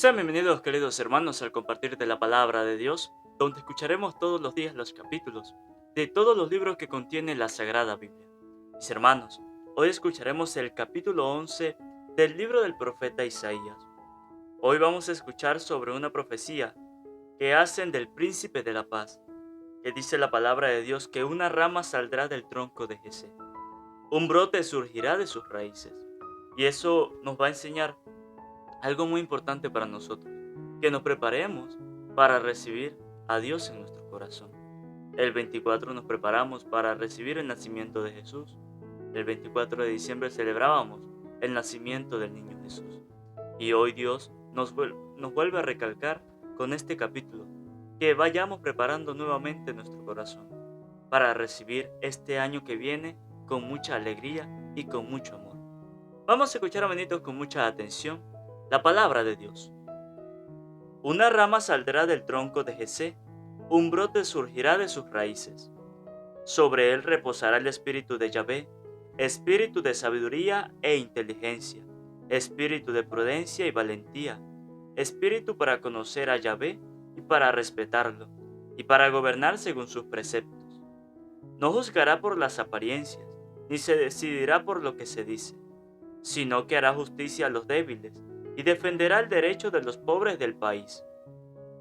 Sean bienvenidos, queridos hermanos, al compartir de la palabra de Dios, donde escucharemos todos los días los capítulos de todos los libros que contiene la Sagrada Biblia. Mis hermanos, hoy escucharemos el capítulo 11 del libro del profeta Isaías. Hoy vamos a escuchar sobre una profecía que hacen del príncipe de la paz, que dice la palabra de Dios que una rama saldrá del tronco de Jesé, un brote surgirá de sus raíces. Y eso nos va a enseñar algo muy importante para nosotros, que nos preparemos para recibir a Dios en nuestro corazón. El 24 nos preparamos para recibir el nacimiento de Jesús. El 24 de diciembre celebrábamos el nacimiento del niño Jesús. Y hoy Dios nos vuelve a recalcar con este capítulo que vayamos preparando nuevamente nuestro corazón para recibir este año que viene con mucha alegría y con mucho amor. Vamos a escuchar, amenitos, con mucha atención la palabra de Dios. Una rama saldrá del tronco de Jesé, un brote surgirá de sus raíces. Sobre él reposará el espíritu de Yahvé, espíritu de sabiduría e inteligencia, espíritu de prudencia y valentía, espíritu para conocer a Yahvé y para respetarlo, y para gobernar según sus preceptos. No juzgará por las apariencias, ni se decidirá por lo que se dice, sino que hará justicia a los débiles y defenderá el derecho de los pobres del país.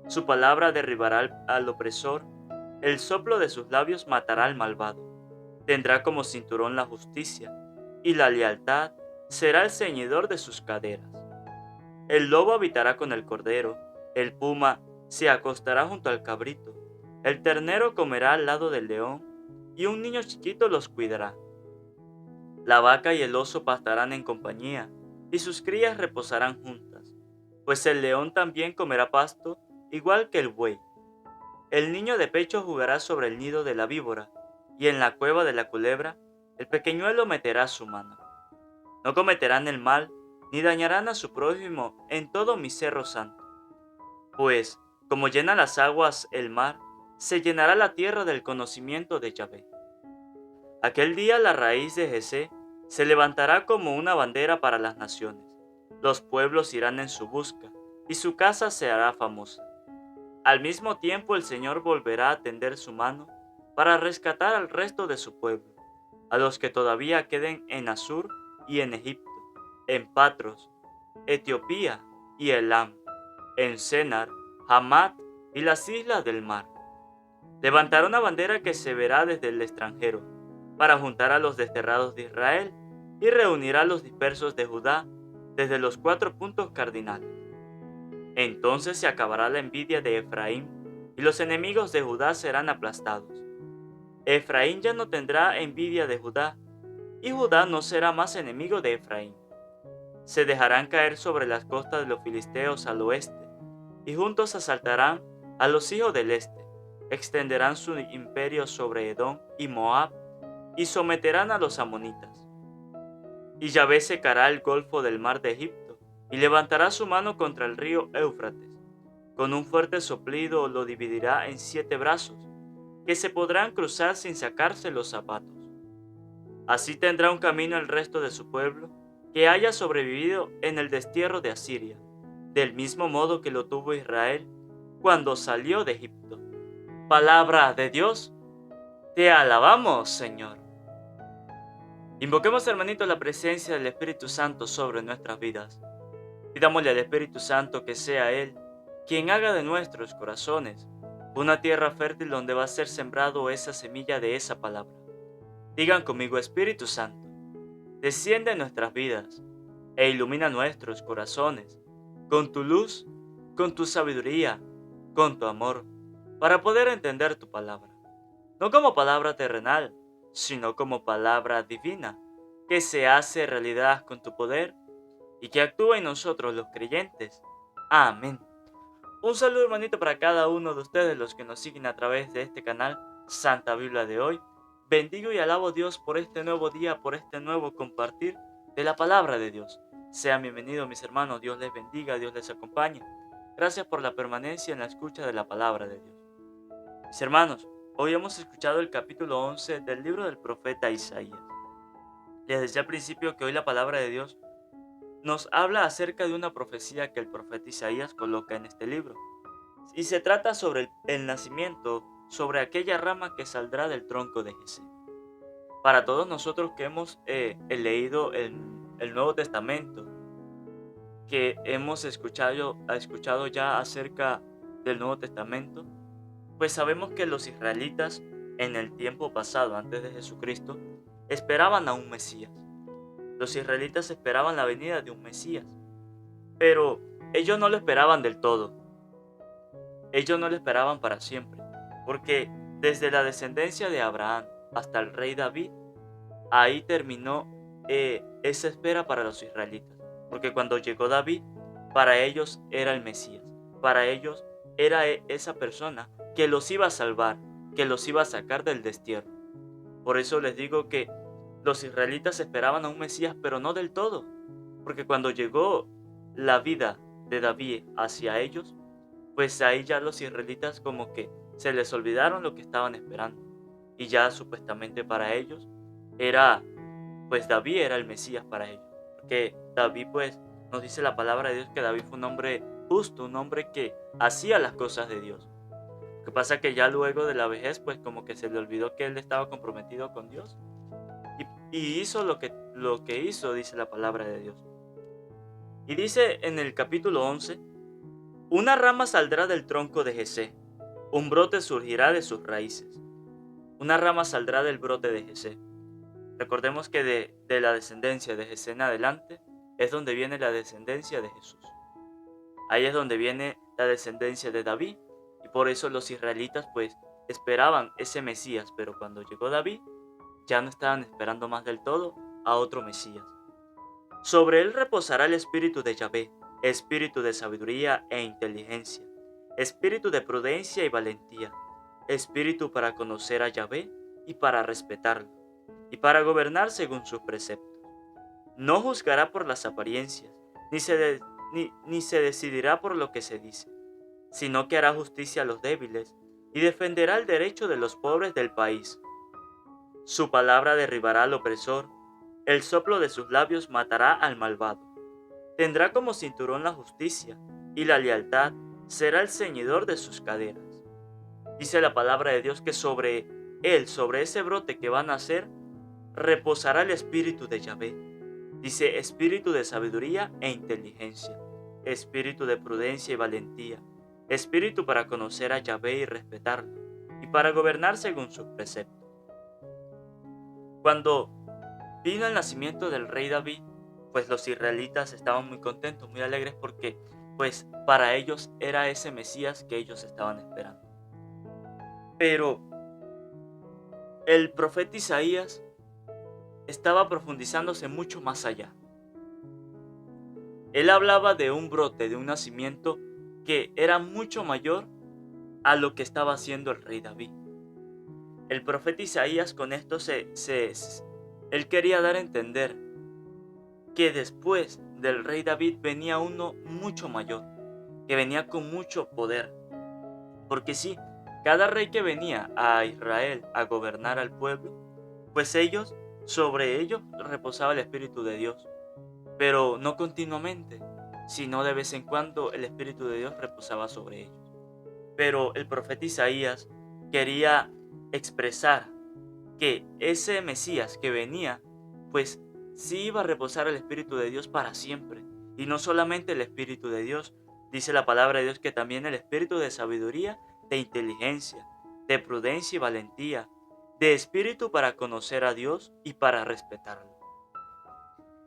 Su palabra derribará al opresor, el soplo de sus labios matará al malvado. Tendrá como cinturón la justicia, y la lealtad será el ceñidor de sus caderas. El lobo habitará con el cordero, el puma se acostará junto al cabrito, el ternero comerá al lado del león, y un niño chiquito los cuidará. La vaca y el oso pastarán en compañía, y sus crías reposarán juntas, pues el león también comerá pasto, igual que el buey. El niño de pecho jugará sobre el nido de la víbora, y en la cueva de la culebra el pequeñuelo meterá su mano. No cometerán el mal, ni dañarán a su prójimo en todo mi cerro santo. Pues, como llena las aguas el mar, se llenará la tierra del conocimiento de Yahvé. Aquel día la raíz de Jesé se levantará como una bandera para las naciones. Los pueblos irán en su busca, y su casa se hará famosa. Al mismo tiempo el Señor volverá a tender su mano para rescatar al resto de su pueblo, a los que todavía queden en Asur y en Egipto, en Patros, Etiopía y Elam, en Senar, Hamat y las islas del mar. Levantará una bandera que se verá desde el extranjero, para juntar a los desterrados de Israel y reunirá a los dispersos de Judá desde los 4 puntos cardinales. Entonces se acabará la envidia de Efraín, y los enemigos de Judá serán aplastados. Efraín ya no tendrá envidia de Judá, y Judá no será más enemigo de Efraín. Se dejarán caer sobre las costas de los filisteos al oeste, y juntos asaltarán a los hijos del este, extenderán su imperio sobre Edom y Moab, y someterán a los amonitas. Y Yahvé secará el golfo del mar de Egipto, y levantará su mano contra el río Éufrates. Con un fuerte soplido lo dividirá en 7 brazos, que se podrán cruzar sin sacarse los zapatos. Así tendrá un camino el resto de su pueblo, que haya sobrevivido en el destierro de Asiria, del mismo modo que lo tuvo Israel cuando salió de Egipto. Palabra de Dios, te alabamos, Señor. Invoquemos, hermanitos, la presencia del Espíritu Santo sobre nuestras vidas. Pidámosle al Espíritu Santo que sea Él quien haga de nuestros corazones una tierra fértil donde va a ser sembrado esa semilla de esa palabra. Digan conmigo: Espíritu Santo, desciende en nuestras vidas e ilumina nuestros corazones con tu luz, con tu sabiduría, con tu amor, para poder entender tu palabra. No como palabra terrenal, sino como palabra divina, que se hace realidad con tu poder y que actúa en nosotros los creyentes. Amén. Un saludo, hermanito, para cada uno de ustedes, los que nos siguen a través de este canal Santa Biblia de hoy. Bendigo y alabo a Dios por este nuevo día, por este nuevo compartir de la palabra de Dios. Sean bienvenidos, mis hermanos. Dios les bendiga, Dios les acompañe. Gracias por la permanencia en la escucha de la palabra de Dios. Mis hermanos, hoy hemos escuchado el capítulo 11 del libro del profeta Isaías. Les decía al principio que hoy la palabra de Dios nos habla acerca de una profecía que el profeta Isaías coloca en este libro. Y se trata sobre el nacimiento, sobre aquella rama que saldrá del tronco de Jesé. Para todos nosotros que hemos leído el Nuevo Testamento, que hemos escuchado ya acerca del Nuevo Testamento, pues sabemos que los israelitas en el tiempo pasado, antes de Jesucristo, esperaban a un Mesías. Los israelitas esperaban la venida de un Mesías, pero ellos no lo esperaban del todo. Ellos no lo esperaban para siempre, porque desde la descendencia de Abraham hasta el rey David, ahí terminó esa espera para los israelitas. Porque cuando llegó David, para ellos era el Mesías. Para ellos era esa persona que los iba a salvar, que los iba a sacar del destierro. Por eso les digo que los israelitas esperaban a un Mesías, pero no del todo. Porque cuando llegó la vida de David hacia ellos, pues ahí ya los israelitas como que se les olvidaron lo que estaban esperando. Y ya supuestamente para ellos era, pues David era el Mesías para ellos. Porque David, pues nos dice la palabra de Dios que David fue un hombre justo, un hombre que hacía las cosas de Dios. Lo que pasa que ya luego de la vejez, pues como que se le olvidó que él estaba comprometido con Dios. Y hizo lo que hizo, dice la palabra de Dios. Y dice en el capítulo 11, una rama saldrá del tronco de Jesé, un brote surgirá de sus raíces. Una rama saldrá del brote de Jesé. Recordemos que de la descendencia de Jesé en adelante es donde viene la descendencia de Jesús. Ahí es donde viene la descendencia de David. Y por eso los israelitas pues esperaban ese Mesías, pero cuando llegó David ya no estaban esperando más del todo a otro Mesías. Sobre él reposará el espíritu de Yahvé, espíritu de sabiduría e inteligencia, espíritu de prudencia y valentía, espíritu para conocer a Yahvé y para respetarlo, y para gobernar según sus preceptos. No juzgará por las apariencias, ni se decidirá por lo que se dice, sino que hará justicia a los débiles y defenderá el derecho de los pobres del país. Su palabra derribará al opresor, el soplo de sus labios matará al malvado. Tendrá como cinturón la justicia, y la lealtad será el ceñidor de sus caderas. Dice la palabra de Dios que sobre él, sobre ese brote que va a nacer, reposará el espíritu de Yahvé. Dice espíritu de sabiduría e inteligencia, espíritu de prudencia y valentía, espíritu para conocer a Yahvé y respetarlo, y para gobernar según sus preceptos. Cuando vino el nacimiento del rey David, pues los israelitas estaban muy contentos, muy alegres porque pues para ellos era ese Mesías que ellos estaban esperando. Pero el profeta Isaías estaba profundizándose mucho más allá. Él hablaba de un brote, de un nacimiento que era mucho mayor a lo que estaba haciendo el rey David. El profeta Isaías con esto él quería dar a entender que después del rey David venía uno mucho mayor, que venía con mucho poder. Porque sí, cada rey que venía a Israel a gobernar al pueblo, pues sobre ellos reposaba el Espíritu de Dios. Pero no continuamente, sino de vez en cuando el Espíritu de Dios reposaba sobre ellos. Pero el profeta Isaías quería expresar que ese Mesías que venía, pues sí iba a reposar el Espíritu de Dios para siempre. Y no solamente el Espíritu de Dios, dice la palabra de Dios que también el Espíritu de sabiduría, de inteligencia, de prudencia y valentía, de espíritu para conocer a Dios y para respetarlo.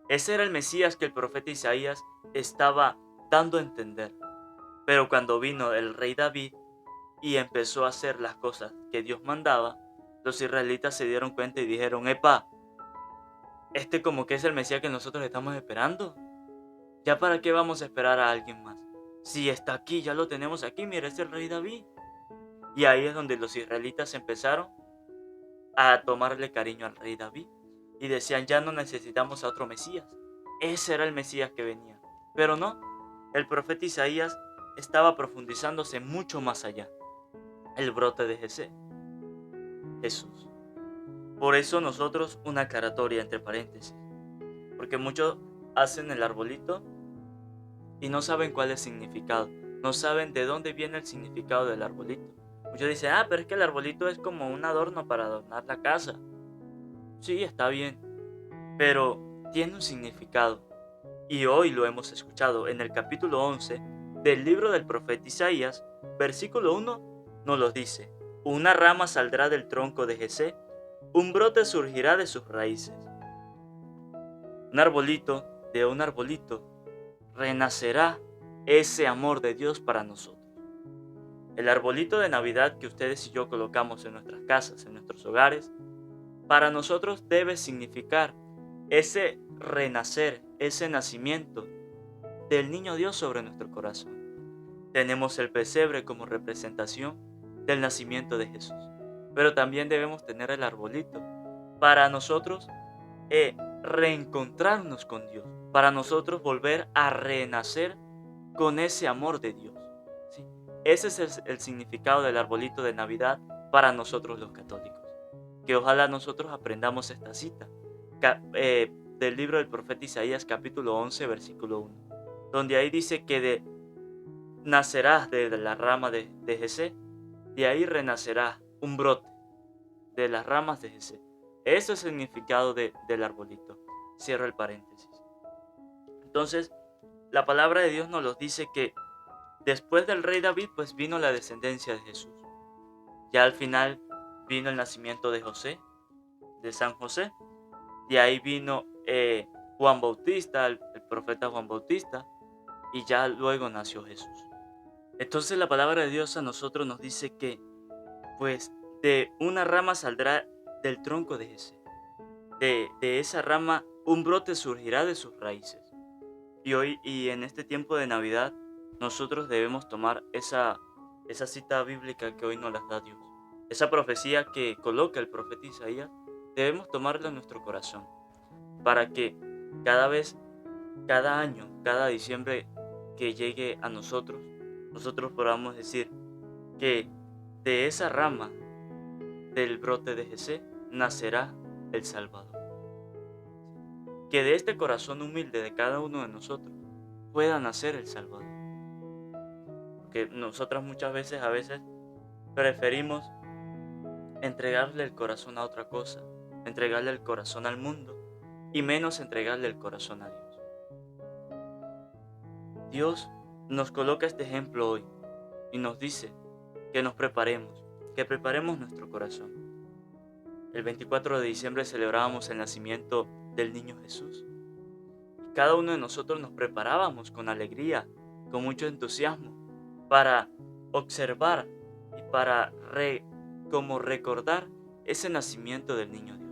Ese era el Mesías que el profeta Isaías estaba dando a entender. Pero cuando vino el rey David y empezó a hacer las cosas que Dios mandaba, los israelitas se dieron cuenta y dijeron, epa, este como que es el Mesías que nosotros estamos esperando. ¿Ya para qué vamos a esperar a alguien más? Si está aquí, ya lo tenemos aquí, mira, es el rey David. Y ahí es donde los israelitas empezaron a tomarle cariño al rey David. Y decían, ya no necesitamos a otro Mesías. Ese era el Mesías que venía. Pero no, el profeta Isaías estaba profundizándose mucho más allá. El brote de Jesús. Por eso nosotros una aclaratoria entre paréntesis. Porque muchos hacen el arbolito y no saben cuál es el significado, no saben de dónde viene el significado del arbolito. Muchos dicen, pero es que el arbolito es como un adorno para adornar la casa. Sí, está bien, pero tiene un significado. Y hoy lo hemos escuchado en el capítulo 11 del libro del profeta Isaías, versículo 1 nos lo dice: una rama saldrá del tronco de Jesé, un brote surgirá de sus raíces. Un arbolito, de un arbolito, renacerá ese amor de Dios para nosotros. El arbolito de Navidad que ustedes y yo colocamos en nuestras casas, en nuestros hogares, para nosotros debe significar ese renacer, ese nacimiento del niño Dios sobre nuestro corazón. Tenemos el pesebre como representación del nacimiento de Jesús, pero también debemos tener el arbolito para nosotros reencontrarnos con Dios, para nosotros volver a renacer con ese amor de Dios. ¿Sí? Ese es el significado del arbolito de Navidad para nosotros los católicos. Que ojalá nosotros aprendamos esta cita del libro del profeta Isaías capítulo 11 versículo 1, donde ahí dice que nacerás de la rama de Jesé, de ahí renacerá un brote de las ramas de Jesé. Eso es el significado del arbolito. Cierro el paréntesis. Entonces, la palabra de Dios nos lo dice que después del rey David, pues vino la descendencia de Jesús. Ya al final vino el nacimiento de José, de San José. De ahí vino Juan Bautista, el profeta Juan Bautista, y ya luego nació Jesús. Entonces la palabra de Dios a nosotros nos dice que, pues, de una rama saldrá del tronco de Jesé. De esa rama un brote surgirá de sus raíces. Y hoy y en este tiempo de Navidad, nosotros debemos tomar esa cita bíblica que hoy nos las da Dios. Esa profecía que coloca el profeta Isaías, debemos tomarla en nuestro corazón, para que cada vez, cada año, cada diciembre que llegue a nosotros podamos decir que de esa rama del brote de Jesé nacerá el Salvador. Que de este corazón humilde de cada uno de nosotros pueda nacer el Salvador. Porque nosotras muchas veces, preferimos entregarle el corazón a otra cosa, entregarle el corazón al mundo y menos entregarle el corazón a Dios. Dios nos coloca este ejemplo hoy y nos dice que nos preparemos, que preparemos nuestro corazón. El 24 de diciembre celebrábamos el nacimiento del niño Jesús. Cada uno de nosotros nos preparábamos con alegría, con mucho entusiasmo, para observar y para como recordar ese nacimiento del niño Dios.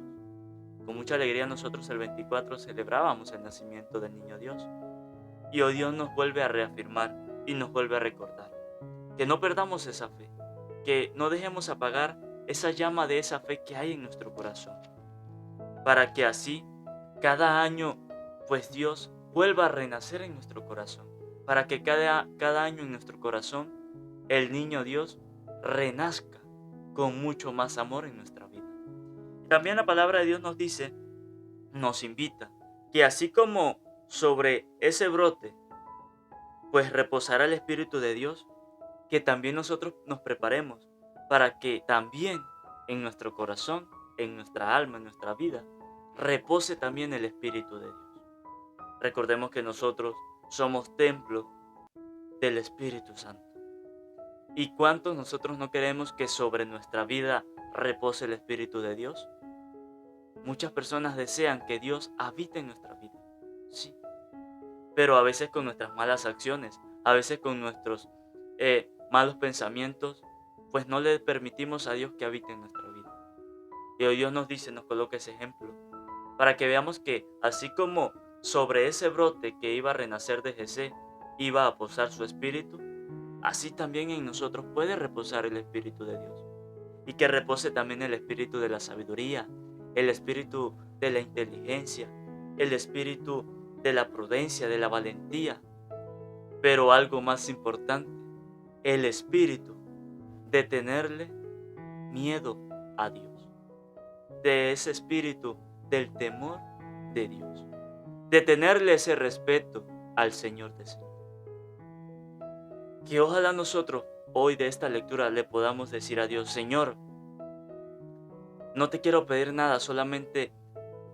Con mucha alegría nosotros el 24 celebrábamos el nacimiento del niño Dios. Y hoy Dios nos vuelve a reafirmar y nos vuelve a recordar que no perdamos esa fe, que no dejemos apagar esa llama de esa fe que hay en nuestro corazón, para que así cada año pues Dios vuelva a renacer en nuestro corazón, para que cada año en nuestro corazón el niño Dios renazca con mucho más amor en nuestra vida. También la palabra de Dios nos dice, nos invita, que así como sobre ese brote pues reposará el Espíritu de Dios, que también nosotros nos preparemos para que también en nuestro corazón, en nuestra alma, en nuestra vida, repose también el Espíritu de Dios. Recordemos que nosotros somos templo del Espíritu Santo. ¿Y cuántos nosotros no queremos que sobre nuestra vida repose el Espíritu de Dios? Muchas personas desean que Dios habite en nuestra vida, sí, pero a veces con nuestras malas acciones, a veces con nuestros malos pensamientos, pues no le permitimos a Dios que habite en nuestra vida. Y hoy Dios nos dice, nos coloca ese ejemplo, para que veamos que así como sobre ese brote que iba a renacer de Jesé iba a posar su espíritu, así también en nosotros puede reposar el Espíritu de Dios. Y que repose también el espíritu de la sabiduría, el espíritu de la inteligencia, el espíritu de la prudencia, de la valentía. Pero algo más importante, el espíritu de tenerle miedo a Dios. De ese espíritu del temor de Dios. de tenerle ese respeto al Señor de Señor. Que ojalá nosotros hoy de esta lectura le podamos decir a Dios: Señor, no te quiero pedir nada, solamente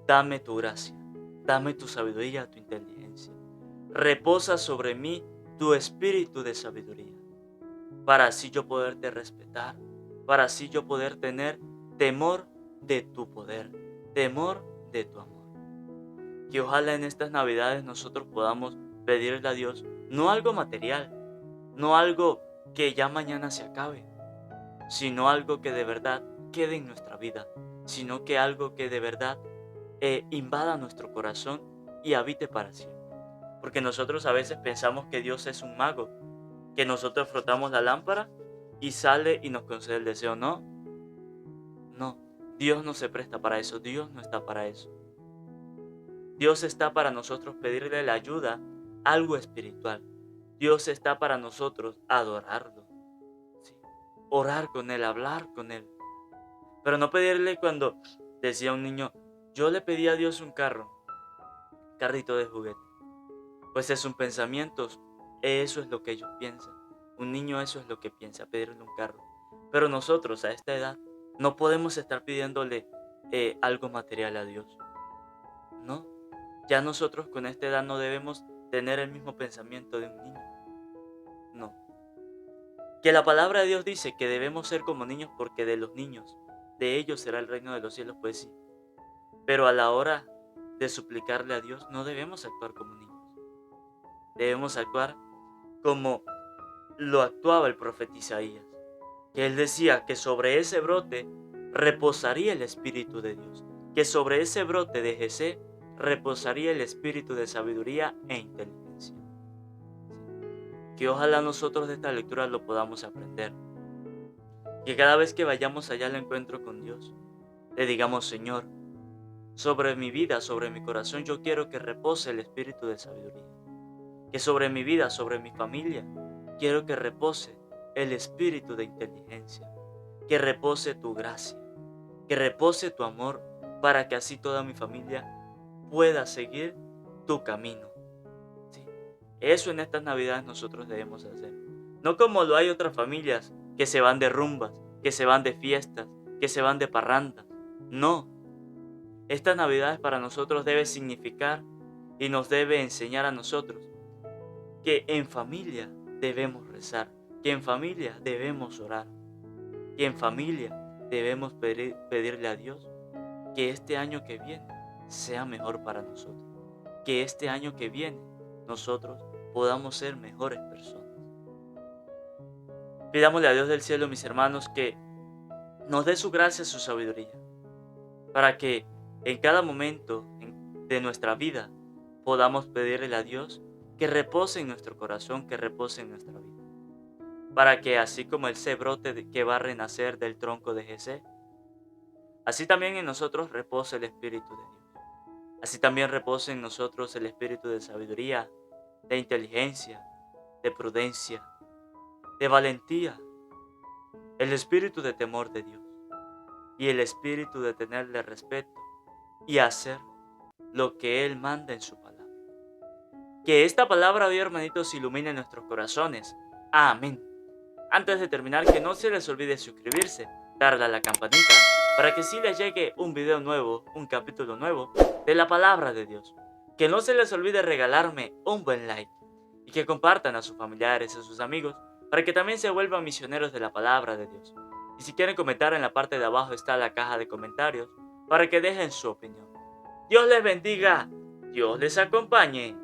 dame tu gracia, dame tu sabiduría, tu inteligencia. Reposa sobre mí tu espíritu de sabiduría, para así yo poderte respetar, para así yo poder tener temor de tu poder, temor de tu amor. Que ojalá en estas Navidades nosotros podamos pedirle a Dios no algo material, no algo que ya mañana se acabe, sino algo que de verdad quede en nuestra vida, sino que algo que de verdad invada nuestro corazón y habite para siempre. Porque nosotros a veces pensamos que Dios es un mago, que nosotros frotamos la lámpara y sale y nos concede el deseo. No, no, Dios no se presta para eso, Dios no está para eso. Dios está para nosotros pedirle la ayuda, algo espiritual. Dios está para nosotros adorarlo, ¿sí? Orar con Él, hablar con Él. Pero no pedirle cuando decía un niño: yo le pedí a Dios un carrito de juguete. Pues es un pensamiento, eso es lo que ellos piensan. Un niño eso es lo que piensa, pedirle un carro. Pero nosotros a esta edad no podemos estar pidiéndole algo material a Dios. No, ya nosotros con esta edad no debemos tener el mismo pensamiento de un niño. No. Que la palabra de Dios dice que debemos ser como niños porque de los niños, de ellos será el reino de los cielos, pues sí. Pero a la hora de suplicarle a Dios no debemos actuar como niños. Debemos actuar como lo actuaba el profeta Isaías, que él decía que sobre ese brote reposaría el Espíritu de Dios, que sobre ese brote de Jesé reposaría el espíritu de sabiduría e inteligencia. Que ojalá nosotros de esta lectura lo podamos aprender. Que cada vez que vayamos allá al encuentro con Dios, le digamos: Señor, sobre mi vida, sobre mi corazón, yo quiero que repose el espíritu de sabiduría. Que sobre mi vida, sobre mi familia, quiero que repose el espíritu de inteligencia. Que repose tu gracia, que repose tu amor, para que así toda mi familia pueda seguir tu camino. ¿Sí? Eso en estas Navidades nosotros debemos hacer. No como lo hay otras familias que se van de rumbas, que se van de fiestas, que se van de parrandas. No. Estas Navidades para nosotros debe significar y nos debe enseñar a nosotros que en familia debemos rezar, que en familia debemos orar, que en familia debemos pedirle a Dios que este año que viene sea mejor para nosotros, que este año que viene nosotros podamos ser mejores personas. Pidámosle a Dios del cielo, mis hermanos, que nos dé su gracia, su sabiduría, para que en cada momento de nuestra vida podamos pedirle a Dios que repose en nuestro corazón, que repose en nuestra vida. Para que así como el cebrote que va a renacer del tronco de Jesé, así también en nosotros repose el Espíritu de Dios. Así también repose en nosotros el espíritu de sabiduría, de inteligencia, de prudencia, de valentía, el espíritu de temor de Dios y el espíritu de tenerle respeto y hacer lo que Él manda en su palabra. Que esta palabra hoy, hermanitos, ilumine nuestros corazones. Amén. Antes de terminar, que no se les olvide suscribirse, darle a la campanita, para que sí les llegue un video nuevo, un capítulo nuevo de la palabra de Dios. Que no se les olvide regalarme un buen like y que compartan a sus familiares, a sus amigos, para que también se vuelvan misioneros de la palabra de Dios. Y si quieren comentar, en la parte de abajo está la caja de comentarios para que dejen su opinión. Dios les bendiga, Dios les acompañe.